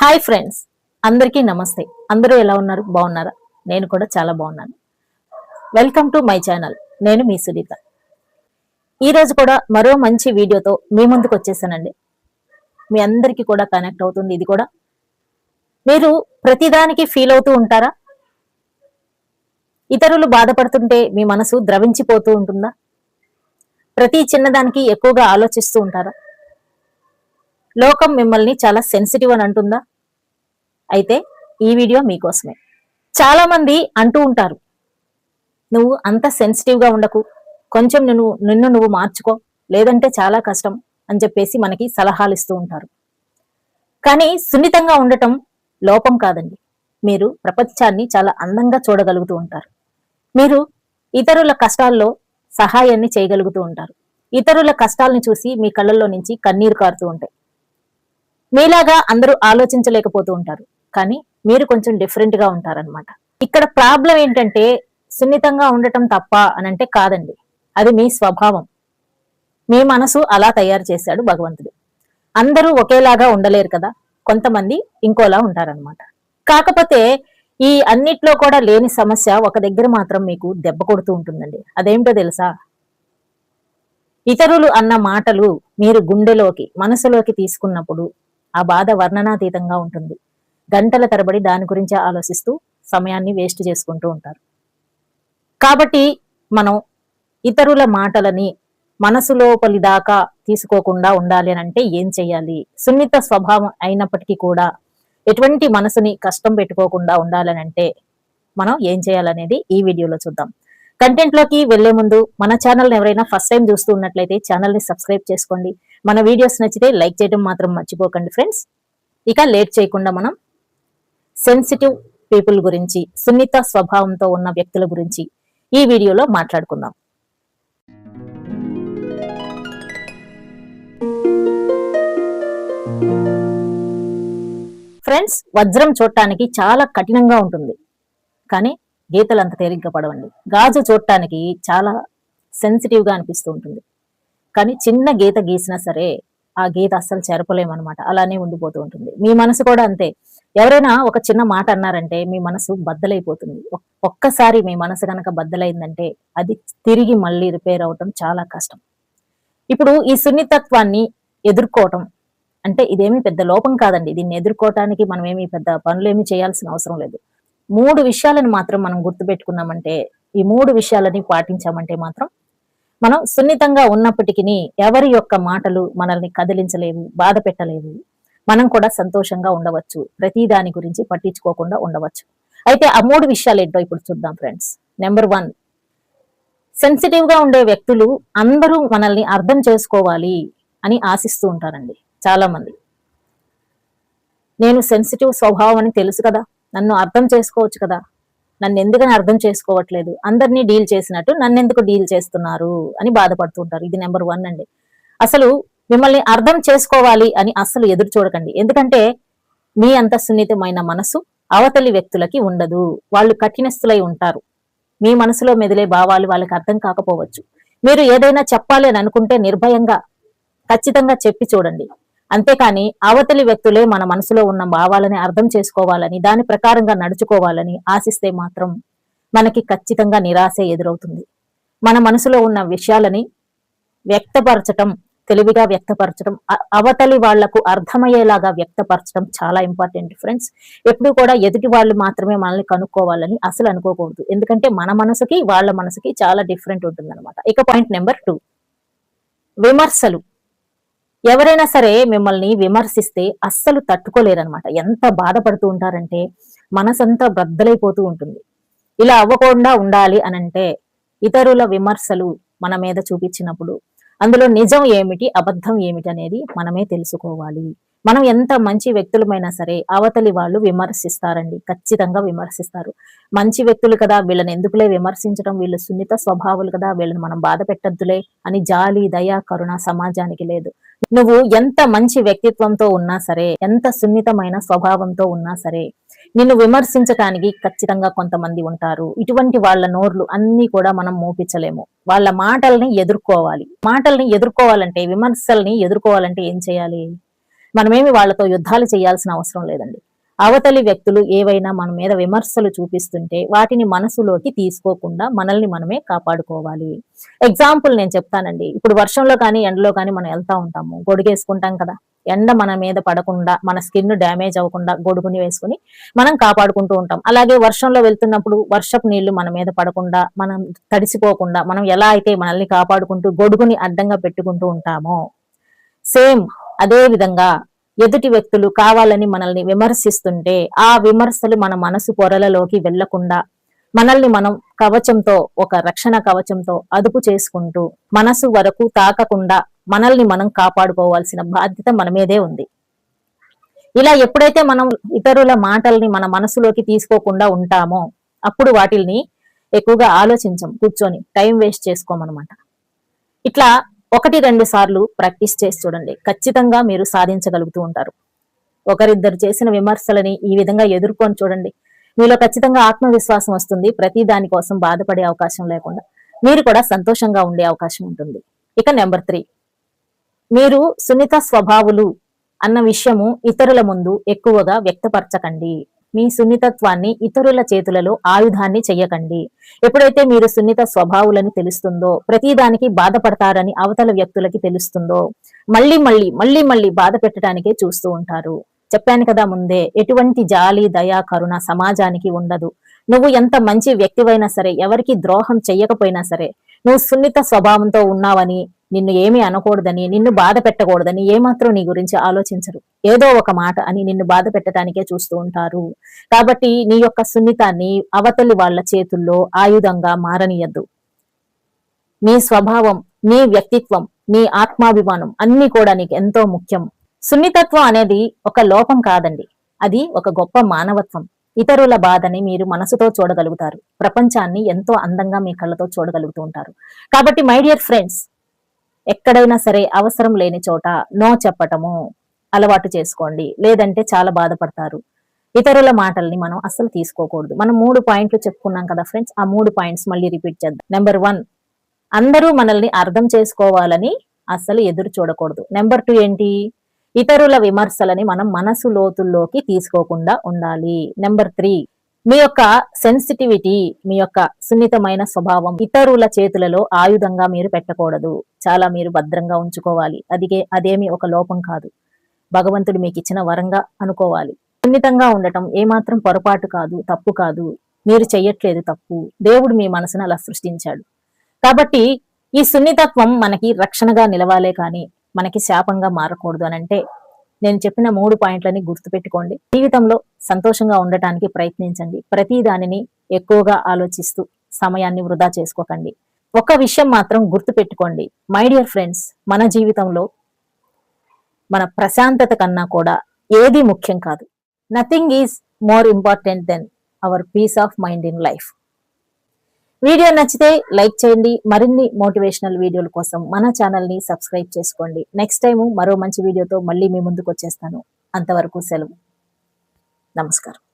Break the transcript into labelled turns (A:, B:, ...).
A: Hi friends, అందరికీ నమస్తే. అందరూ ఎలా ఉన్నారు? బాగున్నారా? నేను కూడా చాలా బాగున్నాను. Welcome to my channel. నేను మీ సునీత. ఈ రోజు కూడా మరో మంచి వీడియోతో మీ ముందుకు వచ్చేసానండి. మీ అందరికీ కూడా కనెక్ట్ అవుతుంది. ఇది కూడా మీరు ప్రతిదానికి ఫీల్ అవుతూ ఉంటారా? ఇతరులు బాధపడుతుంటే మీ మనసు ద్రవించిపోతూ ఉంటుందా? ప్రతి చిన్నదానికి ఎక్కువగా ఆలోచిస్తూ ఉంటారా? లోకం మిమ్మల్ని చాలా సెన్సిటివ్ అని అంటుందా? అయితే ఈ వీడియో మీకోసమే. చాలా మంది అంటూ ఉంటారు, నువ్వు అంత సెన్సిటివ్ గా ఉండకు, కొంచెం నిన్ను నువ్వు మార్చుకో, లేదంటే చాలా కష్టం అని చెప్పేసి మనకి సలహాలు ఇస్తూ ఉంటారు. కానీ సున్నితంగా ఉండటం లోపం కాదండి. మీరు ప్రపంచాన్ని చాలా అందంగా చూడగలుగుతూ ఉంటారు. మీరు ఇతరుల కష్టాల్లో సహాయాన్ని చేయగలుగుతూ ఉంటారు. ఇతరుల కష్టాలను చూసి మీ కళ్ళల్లో నుంచి కన్నీరు కారుతూ ఉంటాయి. మీలాగా అందరూ ఆలోచించలేకపోతూ ఉంటారు, కానీ మీరు కొంచెం డిఫరెంట్ గా ఉంటారనమాట. ఇక్కడ ప్రాబ్లం ఏంటంటే సున్నితంగా ఉండటం తప్ప అనంటే కాదండి, అది మీ స్వభావం. మీ మనసు అలా తయారు చేశాడు భగవంతుడు. అందరూ ఒకేలాగా ఉండలేరు కదా, కొంతమంది ఇంకోలా ఉంటారనమాట. కాకపోతే ఈ అన్నిట్లో కూడా లేని సమస్య ఒక దగ్గర మాత్రం మీకు దెబ్బ కొడుతూ ఉంటుందండి. అదేంటో తెలుసా? ఇతరులు అన్న మాటలు మీరు గుండెలోకి, మనసులోకి తీసుకున్నప్పుడు ఆ బాధ వర్ణనాతీతంగా ఉంటుంది. గంటల తరబడి దాని గురించి ఆలోచిస్తూ సమయాన్ని వేస్ట్ చేసుకుంటూ ఉంటారు. కాబట్టి మనం ఇతరుల మాటలని మనసు లోపలి దాకా తీసుకోకుండా ఉండాలి అని అంటే ఏం చెయ్యాలి? సున్నిత స్వభావం అయినప్పటికీ కూడా ఎటువంటి మనసుని కష్టం పెట్టుకోకుండా ఉండాలని అంటే మనం ఏం చేయాలనేది ఈ వీడియోలో చూద్దాం. కంటెంట్ లోకి వెళ్లే ముందు మన ఛానల్ ఎవరైనా ఫస్ట్ టైం చూస్తూ ఉన్నట్లయితే ఛానల్ ని సబ్స్క్రైబ్ చేసుకోండి. మన వీడియోస్ నచ్చితే లైక్ చేయడం మాత్రం మర్చిపోకండి ఫ్రెండ్స్. ఇక లేట్ చేయకుండా మనం సెన్సిటివ్ పీపుల్ గురించి, సున్నిత స్వభావంతో ఉన్న వ్యక్తుల గురించి ఈ వీడియోలో మాట్లాడుకుందాం. ఫ్రెండ్స్, వజ్రం చూడటానికి చాలా కఠినంగా ఉంటుంది, కానీ గీతలు అంత తేలిగ్గా పడవండి. గాజు చూడటానికి చాలా సెన్సిటివ్ గా అనిపిస్తూ ఉంటుంది, కానీ చిన్న గీత గీసినా సరే ఆ గీత అస్సలు చెరపలేమన్నమాట, అలానే ఉండిపోతూ ఉంటుంది. మీ మనసు కూడా అంతే. ఎవరైనా ఒక చిన్న మాట అన్నారంటే మీ మనసు బద్దలైపోతుంది. ఒక్కసారి మీ మనసు కనుక బద్దలైందంటే అది తిరిగి మళ్ళీ రిపేర్ అవటం చాలా కష్టం. ఇప్పుడు ఈ సున్నితత్వాన్ని ఎదుర్కోవటం అంటే ఇదేమీ పెద్ద లోపం కాదండి. దీన్ని ఎదుర్కోవటానికి మనం ఏమీ పెద్ద పనులేమీ చేయాల్సిన అవసరం లేదు. 3 విషయాలను మాత్రం మనం గుర్తుపెట్టుకున్నామంటే, ఈ 3 విషయాలని పాటించామంటే మాత్రం మనం సున్నితంగా ఉన్నప్పటికీ ఎవరి యొక్క మాటలు మనల్ని కదిలించలేవు, బాధ పెట్టలేవు. మనం కూడా సంతోషంగా ఉండవచ్చు, ప్రతి దాని గురించి పట్టించుకోకుండా ఉండవచ్చు. అయితే ఆ 3 విషయాలు ఏంటో ఇప్పుడు చూద్దాం ఫ్రెండ్స్. నెంబర్ 1, సెన్సిటివ్ గా ఉండే వ్యక్తులు అందరూ మనల్ని అర్థం చేసుకోవాలి అని ఆశిస్తూ ఉంటారండి చాలా మంది. నేను సెన్సిటివ్ స్వభావం అని తెలుసు కదా, నన్ను అర్థం చేసుకోవచ్చు కదా, నన్ను ఎందుకని అర్థం చేసుకోవట్లేదు, అందరినీ డీల్ చేసినట్టు నన్ను ఎందుకు డీల్ చేస్తున్నారు అని బాధపడుతూ ఉంటారు. ఇది నెంబర్ 1 అండి. అసలు మిమ్మల్ని అర్థం చేసుకోవాలి అని అస్సలు ఎదురు చూడకండి. ఎందుకంటే మీ అంత సున్నితమైన మనసు అవతలి వ్యక్తులకి ఉండదు. వాళ్ళు కఠినస్తులై ఉంటారు. మీ మనసులో మెదిలే భావాలు వాళ్ళకి అర్థం కాకపోవచ్చు. మీరు ఏదైనా చెప్పాలి అని అనుకుంటే నిర్భయంగా ఖచ్చితంగా చెప్పి చూడండి. అంతేకాని అవతలి వ్యక్తులే మన మనసులో ఉన్న భావాలని అర్థం చేసుకోవాలని, దాని ప్రకారంగా నడుచుకోవాలని ఆశిస్తే మాత్రం మనకి ఖచ్చితంగా నిరాశ ఎదురవుతుంది. మన మనసులో ఉన్న విషయాలని వ్యక్తపరచటం, తెలివిగా వ్యక్తపరచడం, అవతలి వాళ్లకు అర్థమయ్యేలాగా వ్యక్తపరచడం చాలా ఇంపార్టెంట్ ఫ్రెండ్స్. ఎప్పుడు కూడా ఎదుటి వాళ్ళు మాత్రమే మనల్ని కనుక్కోవాలని అసలు అనుకోకూడదు. ఎందుకంటే మన మనసుకి వాళ్ళ మనసుకి చాలా డిఫరెంట్ ఉంటుంది అనమాట. ఇక పాయింట్ నెంబర్ 2, విమర్శలు. ఎవరైనా సరే మిమ్మల్ని విమర్శిస్తే అస్సలు తట్టుకోలేరనమాట. ఎంత బాధపడుతూ ఉంటారంటే మనసంతా బద్దలైపోతూ ఉంటుంది. ఇలా అవ్వకుండా ఉండాలి అనంటే ఇతరుల విమర్శలు మన మీద చూపించినప్పుడు అందులో నిజం ఏమిటి, అబద్ధం ఏమిటి అనేది మనమే తెలుసుకోవాలి. మనం ఎంత మంచి వ్యక్తులమైనా సరే అవతలి వాళ్ళు విమర్శిస్తారండి, ఖచ్చితంగా విమర్శిస్తారు. మంచి వ్యక్తులు కదా, వీళ్ళని ఎందుకులే విమర్శించడం, వీళ్ళు సున్నిత స్వభావాలు కదా, వీళ్ళని మనం బాధ పెట్టద్దులే అని జాలి, దయ, కరుణ సమాజానికి లేదు. నువ్వు ఎంత మంచి వ్యక్తిత్వంతో ఉన్నా సరే, ఎంత సున్నితమైన స్వభావంతో ఉన్నా సరే, నిన్ను విమర్శించటానికి ఖచ్చితంగా కొంతమంది ఉంటారు. ఇటువంటి వాళ్ళ నోర్లు అన్ని కూడా మనం మోపించలేము. వాళ్ళ మాటల్ని ఎదుర్కోవాలి. మాటల్ని ఎదుర్కోవాలంటే, విమర్శల్ని ఎదుర్కోవాలంటే ఏం చేయాలి? మనమేమి వాళ్ళతో యుద్ధాలు చేయాల్సిన అవసరం లేదండి. అవతలి వ్యక్తులు ఏవైనా మన మీద విమర్శలు చూపిస్తుంటే వాటిని మనసులోకి తీసుకోకుండా మనల్ని మనమే కాపాడుకోవాలి. ఎగ్జాంపుల్ నేను చెప్తానండి. ఇప్పుడు వర్షంలో కానీ ఎండలో కానీ మనం వెళ్తా ఉంటాము, గొడుగేసుకుంటాం కదా. ఎండ మన మీద పడకుండా, మన స్కిన్ డ్యామేజ్ అవ్వకుండా గొడుగుని వేసుకుని మనం కాపాడుకుంటూ ఉంటాం. అలాగే వర్షంలో వెళ్తున్నప్పుడు వర్షపు నీళ్లు మన మీద పడకుండా, మనం తడిసిపోకుండా, మనం ఎలా అయితే మనల్ని కాపాడుకుంటూ గొడుగుని అడ్డంగా పెట్టుకుంటూ ఉంటామో, సేమ్ అదే విధంగా ఎదుటి వ్యక్తులు కావాలని మనల్ని విమర్శిస్తుంటే ఆ విమర్శలు మన మనసు పొరలలోకి వెళ్లకుండా మనల్ని మనం కవచంతో, ఒక రక్షణ కవచంతో అదుపు చేసుకుంటూ మనసు వరకు తాకకుండా మనల్ని మనం కాపాడుకోవాల్సిన బాధ్యత మన మీదే ఉంది. ఇలా ఎప్పుడైతే మనం ఇతరుల మాటల్ని మన మనసులోకి తీసుకోకుండా ఉంటామో అప్పుడు వాటిల్ని ఎక్కువగా ఆలోచించం, కూర్చొని టైం వేస్ట్ చేసుకోమన్నమాట. ఇట్లా 1-2 సార్లు ప్రాక్టీస్ చేసి చూడండి, ఖచ్చితంగా మీరు సాధించగలుగుతూ ఉంటారు. ఒకరిద్దరు చేసిన విమర్శలని ఈ విధంగా ఎదుర్కొని చూడండి, మీలో ఖచ్చితంగా ఆత్మవిశ్వాసం వస్తుంది. ప్రతి దాని కోసం బాధపడే అవకాశం లేకుండా మీరు కూడా సంతోషంగా ఉండే అవకాశం ఉంటుంది. ఇక నెంబర్ 3, మీరు సున్నిత స్వభావులు అన్న విషయము ఇతరుల ముందు ఎక్కువగా వ్యక్తపరచకండి. మీ సున్నితత్వాన్ని ఇతరుల చేతులలో ఆయుధాన్ని చెయ్యకండి. ఎప్పుడైతే మీరు సున్నిత స్వభావులని తెలుస్తుందో, ప్రతిదానికి బాధపడతారని అవతల వ్యక్తులకి తెలుస్తుందో, మళ్ళీ బాధ పెట్టడానికే చూస్తూ ఉంటారు. చెప్పాను కదా ముందే, ఎటువంటి జాలి, దయ, కరుణ సమాజానికి ఉండదు. నువ్వు ఎంత మంచి వ్యక్తివైనా సరే, ఎవరికి ద్రోహం చెయ్యకపోయినా సరే, నువ్వు సున్నిత స్వభావంతో ఉన్నావని, నిన్ను ఏమీ అనకూడదని, నిన్ను బాధ పెట్టకూడదని ఏమాత్రం నీ గురించి ఆలోచించరు. ఏదో ఒక మాట అని నిన్ను బాధ పెట్టడానికే చూస్తూ ఉంటారు. కాబట్టి నీ యొక్క సున్నితాన్ని అవతలి వాళ్ళ చేతుల్లో ఆయుధంగా మారనీయద్దు. నీ స్వభావం, నీ వ్యక్తిత్వం, నీ ఆత్మాభిమానం అన్ని కూడా నీకు ఎంతో ముఖ్యం. సున్నితత్వం అనేది ఒక లోపం కాదండి, అది ఒక గొప్ప మానవత్వం. ఇతరుల బాధని మీరు మనసుతో చూడగలుగుతారు, ప్రపంచాన్ని ఎంతో అందంగా మీ కళ్ళతో చూడగలుగుతూ ఉంటారు. కాబట్టి మై డియర్ ఫ్రెండ్స్, ఎక్కడైనా సరే అవసరం లేని చోట నో చెప్పటము అలవాటు చేసుకోండి, లేదంటే చాలా బాధపడతారు. ఇతరుల మాటల్ని మనం అస్సలు తీసుకోకూడదు. మనం 3 పాయింట్లు చెప్పుకున్నాం కదా ఫ్రెండ్స్, ఆ 3 పాయింట్స్ మళ్ళీ రిపీట్ చేద్దాం. నెంబర్ 1, అందరూ మనల్ని అర్థం చేసుకోవాలని అస్సలు ఎదురు చూడకూడదు. నెంబర్ 2 ఏంటి, ఇతరుల విమర్శలని మనం మనసు లోతుల్లోకి తీసుకోకుండా ఉండాలి. నెంబర్ 3, మీ యొక్క సెన్సిటివిటీ, మీ యొక్క సున్నితమైన స్వభావం ఇతరుల చేతులలో ఆయుధంగా మీరు పెట్టకూడదు. చాలా మీరు భద్రంగా ఉంచుకోవాలి. అదేమి ఒక లోపం కాదు, భగవంతుడు మీకు ఇచ్చిన వరంగా అనుకోవాలి. సున్నితంగా ఉండటం ఏమాత్రం పొరపాటు కాదు, తప్పు కాదు. మీరు చెయ్యట్లేదు తప్పు, దేవుడు మీ మనసును అలా సృష్టించాడు. కాబట్టి ఈ సున్నితత్వం మనకి రక్షణగా నిలవాలే కానీ మనకి శాపంగా మారకూడదు అని అంటే, నేను చెప్పిన 3 పాయింట్లని గుర్తుపెట్టుకోండి. జీవితంలో సంతోషంగా ఉండటానికి ప్రయత్నించండి. ప్రతి దానిని ఎక్కువగా ఆలోచిస్తూ సమయాన్ని వృధా చేసుకోకండి. ఒక విషయం మాత్రం గుర్తుపెట్టుకోండి మై డియర్ ఫ్రెండ్స్, మన జీవితంలో మన ప్రశాంతత కన్నా కూడా ఏది ముఖ్యం కాదు. Nothing is more important than our peace of mind in life. Video నచ్చితే లైక్ చేయండి. మరిన్ని మోటివేషనల్ వీడియోల కోసం మన ఛానల్ ని సబ్స్క్రైబ్ చేసుకోండి. నెక్స్ట్ టైం మరో మంచి వీడియోతో మళ్ళీ మీ ముందుకు వచ్చేస్తాను. అంతవరకు సెలవు. నమస్కారం.